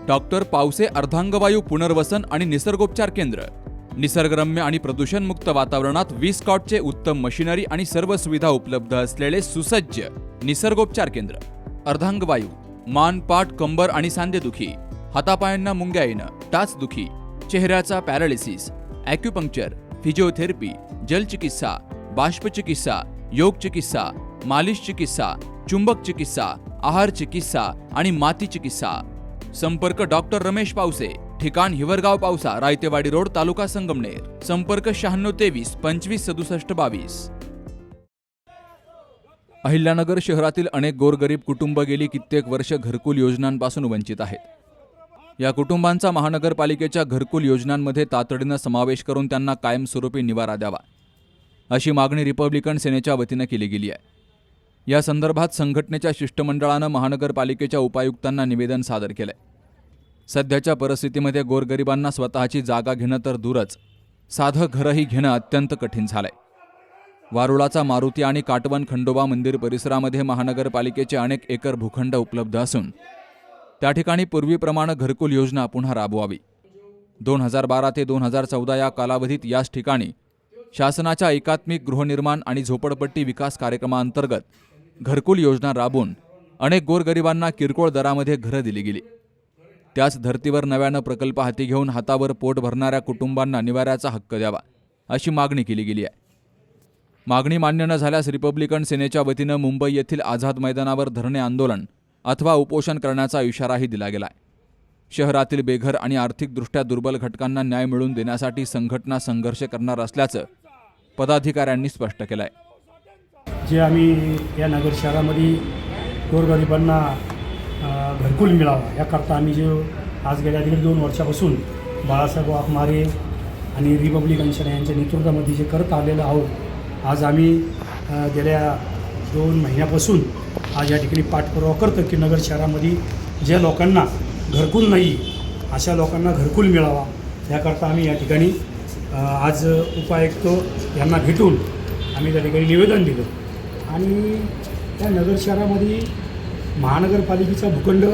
Doctor Pawase अर्धांगवायू पुनर्वसन आणि निसर्गोपचार केंद्र. निसर्गरम्य आणि प्रदूषणमुक्त वातावरणात 20 कॉटचे उत्तम मशिनरी आणि सर्व सुविधा उपलब्ध असलेले सुसज्ज निसर्गोपचार केंद्र. अर्धांगवायू, मान, पाठ, कंबर आणि सांधेदुखी, हातापायांना मुंग्या येणं, टाचदुखी, चेहऱ्याचा पॅरालिसिस, ॲक्युपंक्चर, फिजिओथेरपी, जलचिकित्सा, बाष्पचिकित्सा, योग चिकित्सा, मालिश चिकित्सा, चुंबक चिकित्सा, आहार चिकित्सा आणि माती चिकित्सा. संपर्क डॉक्टर रमेश पावसे, ठिकाण हिवरगाव पावसा, रायतेवाडी रोड, तालुका संगमनेर. संपर्क 9623 25 67 22. अहिल्यानगर शहरातील अनेक गोरगरीब कुटुंब गेली कित्येक वर्ष घरकुल योजनांपासून वंचित आहेत. या कुटुंबांचा महानगरपालिकेच्या घरकुल योजनांमध्ये तातडीनं समावेश करून त्यांना कायमस्वरूपी निवारा द्यावा, अशी मागणी रिपब्लिकन सेनेच्या वतीनं केली गेली आहे. या संदर्भात संघटनेच्या शिष्टमंडळानं महानगरपालिकेच्या उपायुक्तांना निवेदन सादर केलंय. सध्याच्या परिस्थितीमध्ये गोरगरिबांना स्वतःची जागा घेणं तर दूरच, साधं घरही घेणं अत्यंत कठीण झालंय. वारुळाचा मारुती आणि काटवन खंडोबा मंदिर परिसरामध्ये महानगरपालिकेचे अनेक एकर भूखंड उपलब्ध असून त्या ठिकाणी पूर्वीप्रमाणे घरकुल योजना पुन्हा राबवावी. 2012 ते 2014 या कालावधीत याच ठिकाणी शासनाच्या एकात्मिक गृहनिर्माण आणि झोपडपट्टी विकास कार्यक्रमाअंतर्गत घरकुल योजना राबवून अनेक गोरगरिबांना किरकोळ दरामध्ये घरं दिली गेली. त्याच धर्तीवर नव्यानं प्रकल्प हाती घेऊन हातावर पोट भरणाऱ्या कुटुंबांना निवाऱ्याचा हक्क द्यावा, अशी मागणी केली गेली आहे. मागणी मान्य न झाल्यास रिपब्लिकन सेनेच्या वतीनं मुंबई येथील आझाद मैदानावर धरणे आंदोलन अथवा उपोषण करण्याचा इशाराही दिला गेलाय. शहरातील बेघर आणि आर्थिकदृष्ट्या दुर्बल घटकांना न्याय मिळवून देण्यासाठी संघटना संघर्ष करणार असल्याचं पदाधिकाऱ्यांनी स्पष्ट केलंय. जे आम्ही या नगर शहरामध्ये गोरगरिबांना घरकुल मिळावा याकरता आम्ही जे आज गेल्या 1.5-2 वर्षापासून बाळासाहेब वाघमारे आणि रिपब्लिकन सेना यांच्या नेतृत्वामध्ये जे करत आलेलं आहोत, आज आम्ही गेल्या 2 महिन्यापासून आज या ठिकाणी पाठपुरावा करतो की नगर शहरामध्ये ज्या लोकांना घरकुल नाही अशा लोकांना घरकुल मिळावा याकरता आम्ही या ठिकाणी आज उपायुक्त यांना भेटून आम्ही त्या ठिकाणी निवेदन दिलं. आणि त्या नगर शहरामध्ये महानगरपालिकेचा भूखंड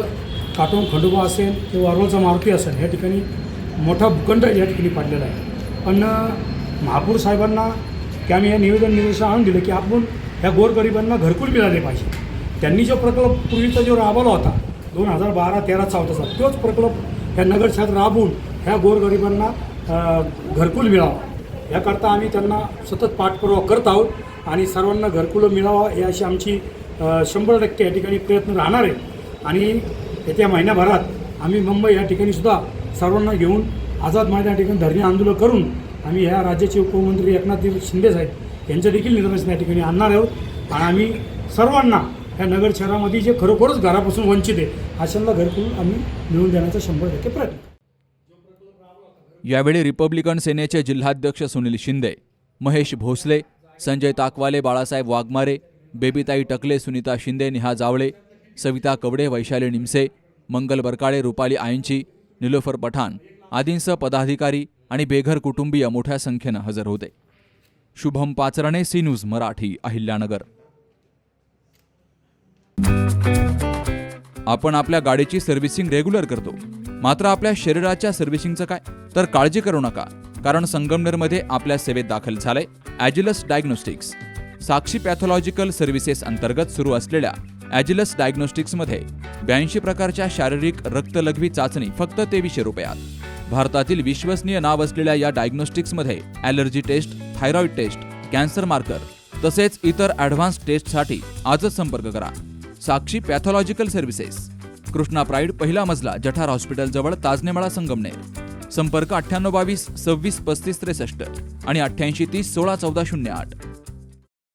काटोन खंडोबा असेल किंवा वारुळाचा मारुती असेल या ठिकाणी मोठा भूखंड या ठिकाणी पडलेला आहे. पण महापौर साहेबांना की आम्ही हे निवेदन आणून दिलं की आपण ह्या गोरगरिबांना घरकुल मिळाले पाहिजे. त्यांनी जो प्रकल्प पूर्वीचा जो राबवला होता 2012-13चा होता, तोच प्रकल्प ह्या नगर शहरात राबवून ह्या गोरगरिबांना घरकुल मिळावा याकरता आम्ही त्यांना सतत पाठपुरावा करत आहोत आणि सर्वांना घरकुल मिळावा याची आमची 100% या ठिकाणी प्रयत्न राहणार आहे. आणि येत्या महिन्याभरात आम्ही मुंबई या ठिकाणी सुद्धा सर्वांना घेऊन आझाद मैदान या ठिकाणी धरणे आंदोलन करून आम्ही ह्या राज्याचे उपमुख्यमंत्री एकनाथ शिंदे साहेब यांच्या देखील निदर्शनास या ठिकाणी आणणार आहोत. आणि आम्ही सर्वांना ह्या नगर शहरामध्ये जे खरोखरच घरापासून वंचित आहे अशांना घरकुल आम्ही मिळवून देण्याचा 100% प्रयत्न. यावेळी रिपब्लिकन सेनेचे जिल्हाध्यक्ष सुनील शिंदे, महेश भोसले, संजय ताकवाले, बाळासाहेब वाघमारे, बेबीताई टकले, सुनीता शिंदे, नेहा जावळे, सविता कवडे, वैशाली निमसे, मंगल बरकाळे, रुपाली आयंची, निलोफर पठाण आदींसह पदाधिकारी आणि बेघर कुटुंबीय मोठ्या संख्येनं हजर होते. Shubham Pacharne, C News Marathi, Ahilyanagar. आपण आपल्या गाडीची सर्व्हिसिंग रेग्युलर करतो, मात्र आपल्या शरीराच्या सर्व्हिसिंगचं काय? तर काळजी करू नका, कारण संगमनेरमध्ये आपल्या सेवेत दाखल झालंय ॲजिलस डायग्नोस्टिक्स. साक्षी पॅथॉलॉजिकल सर्व्हिसेस अंतर्गत सुरू असलेल्या ॲजिलस डायग्नोस्टिक्समध्ये 82 प्रकारच्या शारीरिक रक्तलघवी चाचणी फक्त 2300 रुपयात. भारतातील विश्वसनीय नाव असलेल्या या डायग्नोस्टिक्समध्ये allergy test, thyroid test, cancer marker तसेच इतर ॲडव्हान्स टेस्टसाठी आजच संपर्क करा. Sakshi pathological services, Krishna pride, पहिला मजला, जठार हॉस्पिटल जवळ, ताजनेमाळा, संगमनेर. संपर्क 9822 26 35 63 आणि 8830 16 14 08.